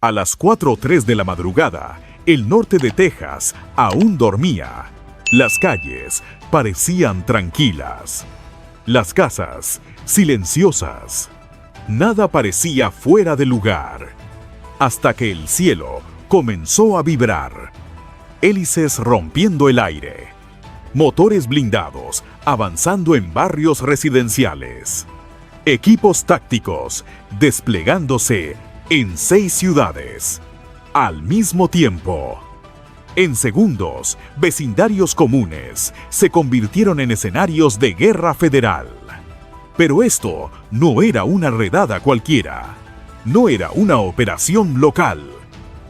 A las 4:03 de la madrugada, el norte de Texas aún dormía. Las calles parecían tranquilas. Las casas silenciosas. Nada parecía fuera de lugar. Hasta que el cielo comenzó a vibrar. Hélices rompiendo el aire. Motores blindados avanzando en barrios residenciales. Equipos tácticos desplegándose en 6 ciudades al mismo tiempo. En segundos, vecindarios comunes se convirtieron en escenarios de guerra federal. Pero esto no era una redada cualquiera. No era una operación local.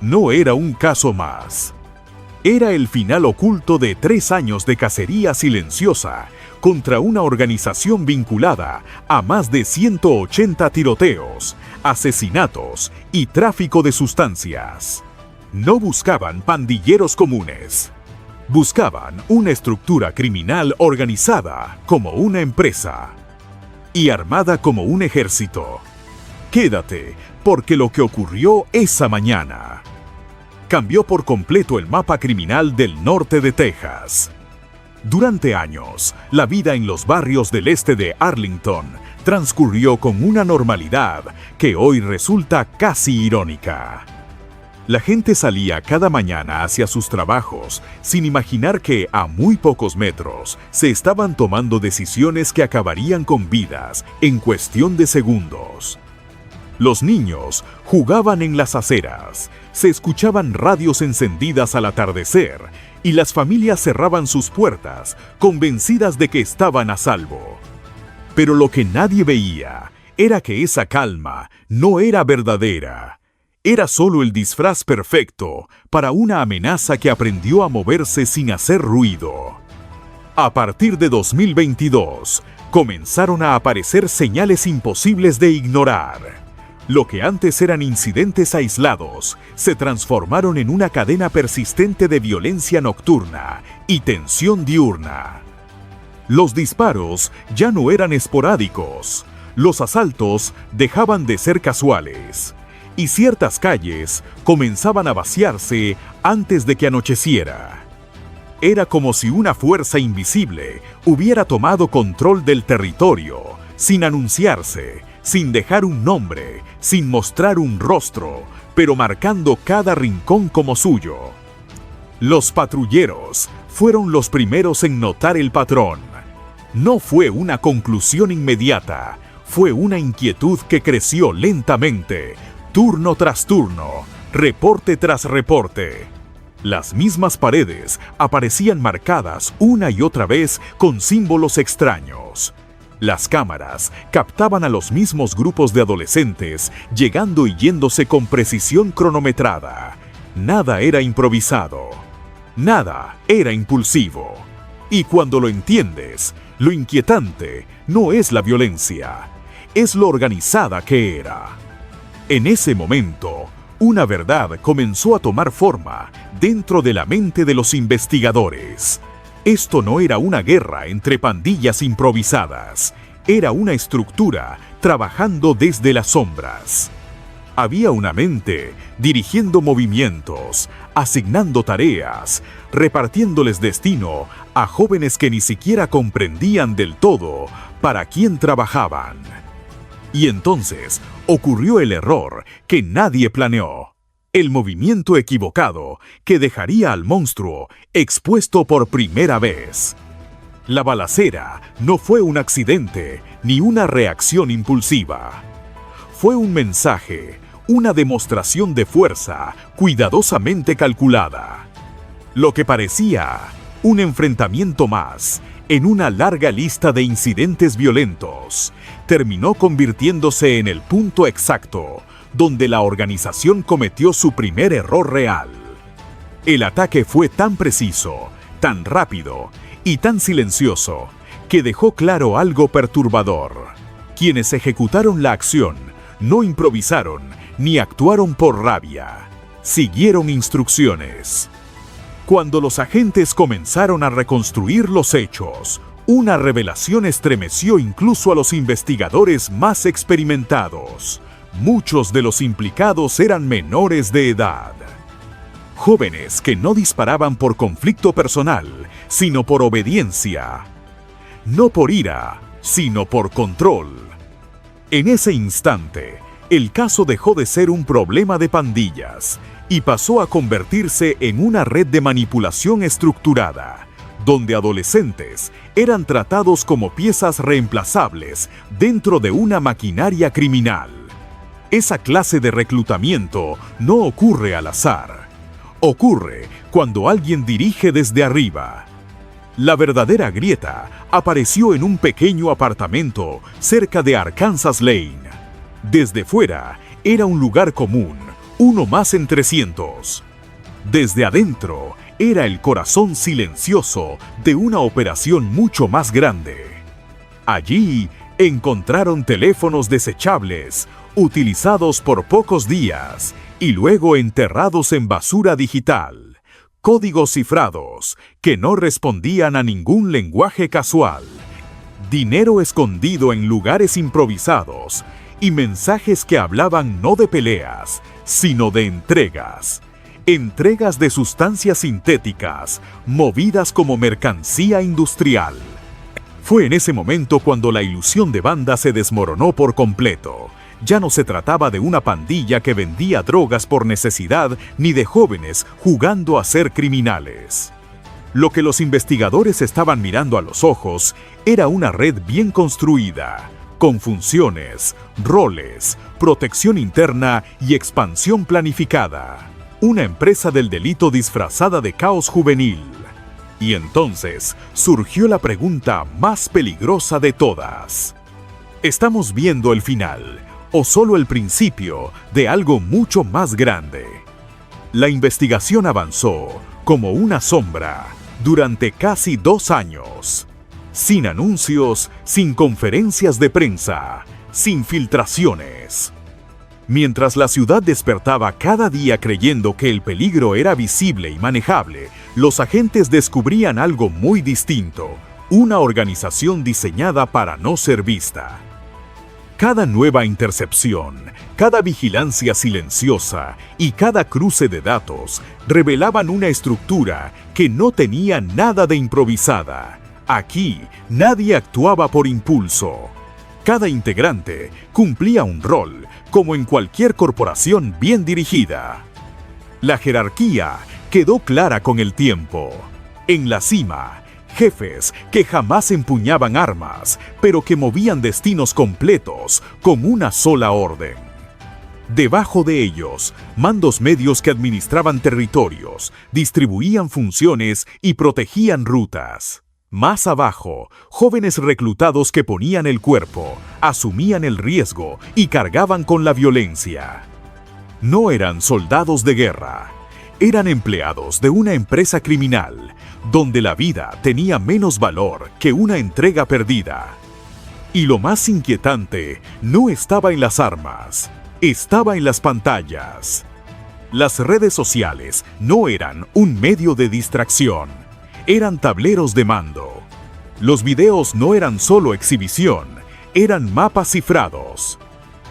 No era un caso más. Era el final oculto de 3 años de cacería silenciosa contra una organización vinculada a más de 180 tiroteos, asesinatos y tráfico de sustancias. No buscaban pandilleros comunes. Buscaban una estructura criminal organizada como una empresa y armada como un ejército. Quédate, porque lo que ocurrió esa mañana cambió por completo el mapa criminal del norte de Texas. Durante años, la vida en los barrios del este de Arlington transcurrió con una normalidad que hoy resulta casi irónica. La gente salía cada mañana hacia sus trabajos sin imaginar que a muy pocos metros se estaban tomando decisiones que acabarían con vidas en cuestión de segundos. Los niños jugaban en las aceras, se escuchaban radios encendidas al atardecer y las familias cerraban sus puertas, convencidas de que estaban a salvo. Pero lo que nadie veía era que esa calma no era verdadera. Era solo el disfraz perfecto para una amenaza que aprendió a moverse sin hacer ruido. A partir de 2022, comenzaron a aparecer señales imposibles de ignorar. Lo que antes eran incidentes aislados, se transformaron en una cadena persistente de violencia nocturna y tensión diurna. Los disparos ya no eran esporádicos, los asaltos dejaban de ser casuales, y ciertas calles comenzaban a vaciarse antes de que anocheciera. Era como si una fuerza invisible hubiera tomado control del territorio, sin anunciarse, sin dejar un nombre, sin mostrar un rostro, pero marcando cada rincón como suyo. Los patrulleros fueron los primeros en notar el patrón. No fue una conclusión inmediata, fue una inquietud que creció lentamente, turno tras turno, reporte tras reporte. Las mismas paredes aparecían marcadas una y otra vez con símbolos extraños. Las cámaras captaban a los mismos grupos de adolescentes llegando y yéndose con precisión cronometrada. Nada era improvisado. Nada era impulsivo. Y cuando lo entiendes, lo inquietante no es la violencia, es lo organizada que era. En ese momento, una verdad comenzó a tomar forma dentro de la mente de los investigadores. Esto no era una guerra entre pandillas improvisadas, era una estructura trabajando desde las sombras. Había una mente dirigiendo movimientos, asignando tareas, repartiéndoles destino a jóvenes que ni siquiera comprendían del todo para quién trabajaban. Y entonces ocurrió el error que nadie planeó. El movimiento equivocado que dejaría al monstruo expuesto por primera vez. La balacera no fue un accidente ni una reacción impulsiva. Fue un mensaje, una demostración de fuerza cuidadosamente calculada. Lo que parecía un enfrentamiento más en una larga lista de incidentes violentos, terminó convirtiéndose en el punto exacto donde la organización cometió su primer error real. El ataque fue tan preciso, tan rápido y tan silencioso que dejó claro algo perturbador. Quienes ejecutaron la acción no improvisaron ni actuaron por rabia. Siguieron instrucciones. Cuando los agentes comenzaron a reconstruir los hechos, una revelación estremeció incluso a los investigadores más experimentados. Muchos de los implicados eran menores de edad. Jóvenes que no disparaban por conflicto personal, sino por obediencia. No por ira, sino por control. En ese instante, el caso dejó de ser un problema de pandillas y pasó a convertirse en una red de manipulación estructurada, donde adolescentes eran tratados como piezas reemplazables dentro de una maquinaria criminal. Esa clase de reclutamiento no ocurre al azar. Ocurre cuando alguien dirige desde arriba. La verdadera grieta apareció en un pequeño apartamento cerca de Arkansas Lane. Desde fuera, era un lugar común, uno más en 300. Desde adentro, era el corazón silencioso de una operación mucho más grande. Allí, encontraron teléfonos desechables, utilizados por pocos días, y luego enterrados en basura digital. Códigos cifrados, que no respondían a ningún lenguaje casual. Dinero escondido en lugares improvisados, y mensajes que hablaban no de peleas, sino de entregas. Entregas de sustancias sintéticas, movidas como mercancía industrial. Fue en ese momento cuando la ilusión de banda se desmoronó por completo. Ya no se trataba de una pandilla que vendía drogas por necesidad, ni de jóvenes jugando a ser criminales. Lo que los investigadores estaban mirando a los ojos era una red bien construida, con funciones, roles, protección interna y expansión planificada. Una empresa del delito disfrazada de caos juvenil. Y entonces surgió la pregunta más peligrosa de todas. ¿Estamos viendo el final o solo el principio de algo mucho más grande? La investigación avanzó como una sombra durante casi 2 años. Sin anuncios, sin conferencias de prensa, sin filtraciones. Mientras la ciudad despertaba cada día creyendo que el peligro era visible y manejable, los agentes descubrían algo muy distinto, una organización diseñada para no ser vista. Cada nueva intercepción, cada vigilancia silenciosa y cada cruce de datos revelaban una estructura que no tenía nada de improvisada. Aquí, nadie actuaba por impulso. Cada integrante cumplía un rol, como en cualquier corporación bien dirigida. La jerarquía quedó clara con el tiempo. En la cima, jefes que jamás empuñaban armas, pero que movían destinos completos con una sola orden. Debajo de ellos, mandos medios que administraban territorios, distribuían funciones y protegían rutas. Más abajo, jóvenes reclutados que ponían el cuerpo, asumían el riesgo y cargaban con la violencia. No eran soldados de guerra, eran empleados de una empresa criminal, donde la vida tenía menos valor que una entrega perdida. Y lo más inquietante no estaba en las armas, estaba en las pantallas. Las redes sociales no eran un medio de distracción. Eran tableros de mando. Los videos no eran solo exhibición, eran mapas cifrados.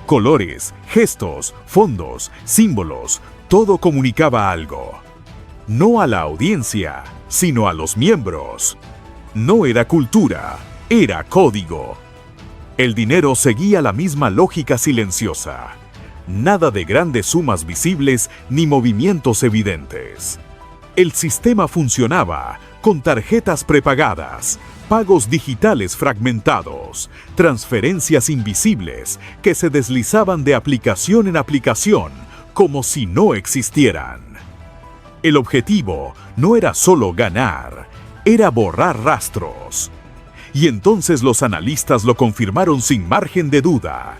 Colores, gestos, fondos, símbolos, todo comunicaba algo. No a la audiencia, sino a los miembros. No era cultura, era código. El dinero seguía la misma lógica silenciosa. Nada de grandes sumas visibles ni movimientos evidentes. El sistema funcionaba con tarjetas prepagadas, pagos digitales fragmentados, transferencias invisibles que se deslizaban de aplicación en aplicación como si no existieran. El objetivo no era solo ganar, era borrar rastros. Y entonces los analistas lo confirmaron sin margen de duda.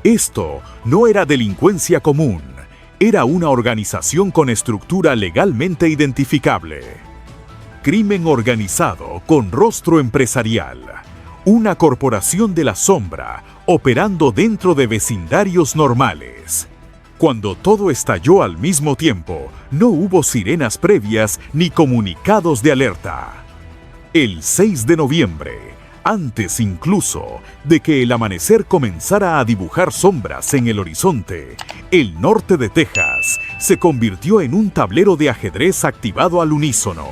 Esto no era delincuencia común, era una organización con estructura legalmente identificable. Crimen organizado con rostro empresarial. Una corporación de la sombra operando dentro de vecindarios normales. Cuando todo estalló al mismo tiempo, no hubo sirenas previas ni comunicados de alerta. El 6 de noviembre, Antes incluso de que el amanecer comenzara a dibujar sombras en el horizonte, el norte de Texas se convirtió en un tablero de ajedrez activado al unísono.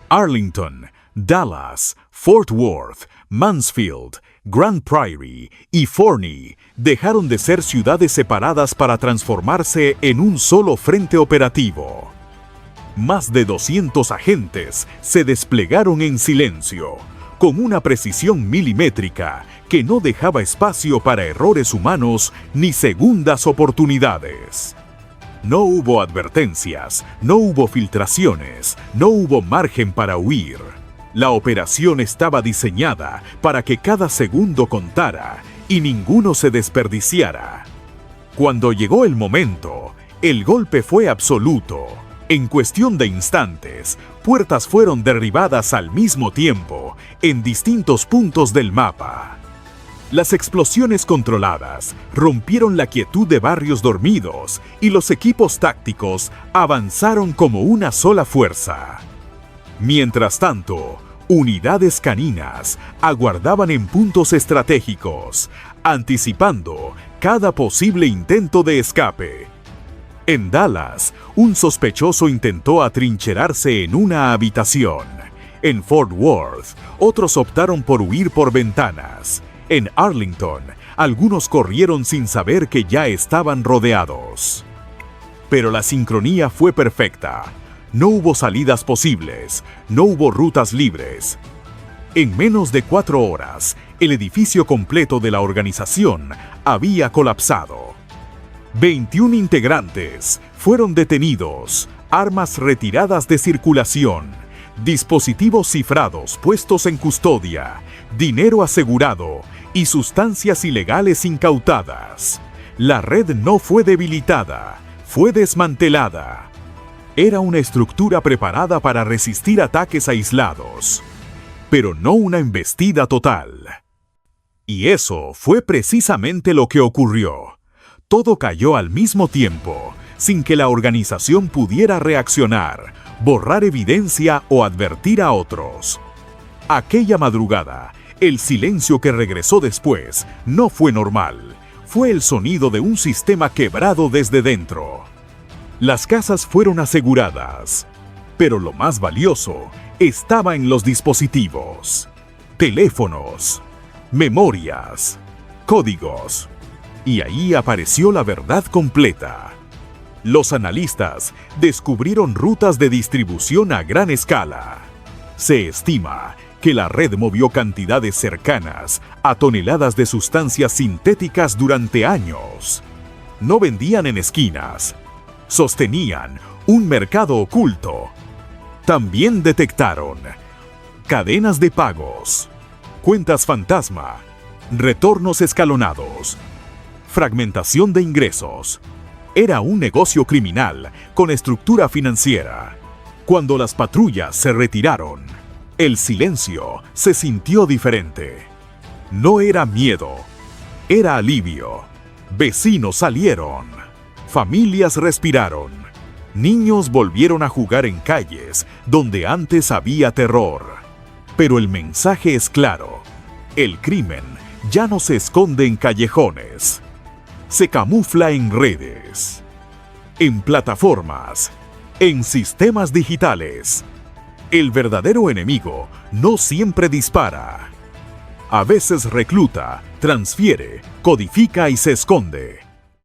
Arlington, Dallas, Fort Worth, Mansfield, Grand Prairie y Forney dejaron de ser ciudades separadas para transformarse en un solo frente operativo. Más de 200 agentes se desplegaron en silencio, con una precisión milimétrica que no dejaba espacio para errores humanos ni segundas oportunidades. No hubo advertencias, no hubo filtraciones, no hubo margen para huir. La operación estaba diseñada para que cada segundo contara y ninguno se desperdiciara. Cuando llegó el momento, el golpe fue absoluto. En cuestión de instantes, puertas fueron derribadas al mismo tiempo en distintos puntos del mapa. Las explosiones controladas rompieron la quietud de barrios dormidos y los equipos tácticos avanzaron como una sola fuerza. Mientras tanto, unidades caninas aguardaban en puntos estratégicos, anticipando cada posible intento de escape. En Dallas, un sospechoso intentó atrincherarse en una habitación. En Fort Worth, otros optaron por huir por ventanas. En Arlington, algunos corrieron sin saber que ya estaban rodeados. Pero la sincronía fue perfecta. No hubo salidas posibles, no hubo rutas libres. En menos de 4 horas, el edificio completo de la organización había colapsado. 21 integrantes fueron detenidos, armas retiradas de circulación, dispositivos cifrados puestos en custodia, dinero asegurado y sustancias ilegales incautadas. La red no fue debilitada, fue desmantelada. Era una estructura preparada para resistir ataques aislados, pero no una embestida total. Y eso fue precisamente lo que ocurrió. Todo cayó al mismo tiempo, sin que la organización pudiera reaccionar, borrar evidencia o advertir a otros. Aquella madrugada, el silencio que regresó después no fue normal. Fue el sonido de un sistema quebrado desde dentro. Las casas fueron aseguradas, pero lo más valioso estaba en los dispositivos. Teléfonos, memorias, códigos. Y ahí apareció la verdad completa. Los analistas descubrieron rutas de distribución a gran escala. Se estima que la red movió cantidades cercanas a toneladas de sustancias sintéticas durante años. No vendían en esquinas, sostenían un mercado oculto. También detectaron cadenas de pagos, cuentas fantasma, retornos escalonados, fragmentación de ingresos. Era un negocio criminal con estructura financiera. Cuando las patrullas se retiraron, el silencio se sintió diferente. No era miedo, era alivio. Vecinos salieron, familias respiraron, niños volvieron a jugar en calles donde antes había terror. Pero el mensaje es claro: el crimen ya no se esconde en callejones. Se camufla en redes, en plataformas, en sistemas digitales. El verdadero enemigo no siempre dispara. A veces recluta, transfiere, codifica y se esconde.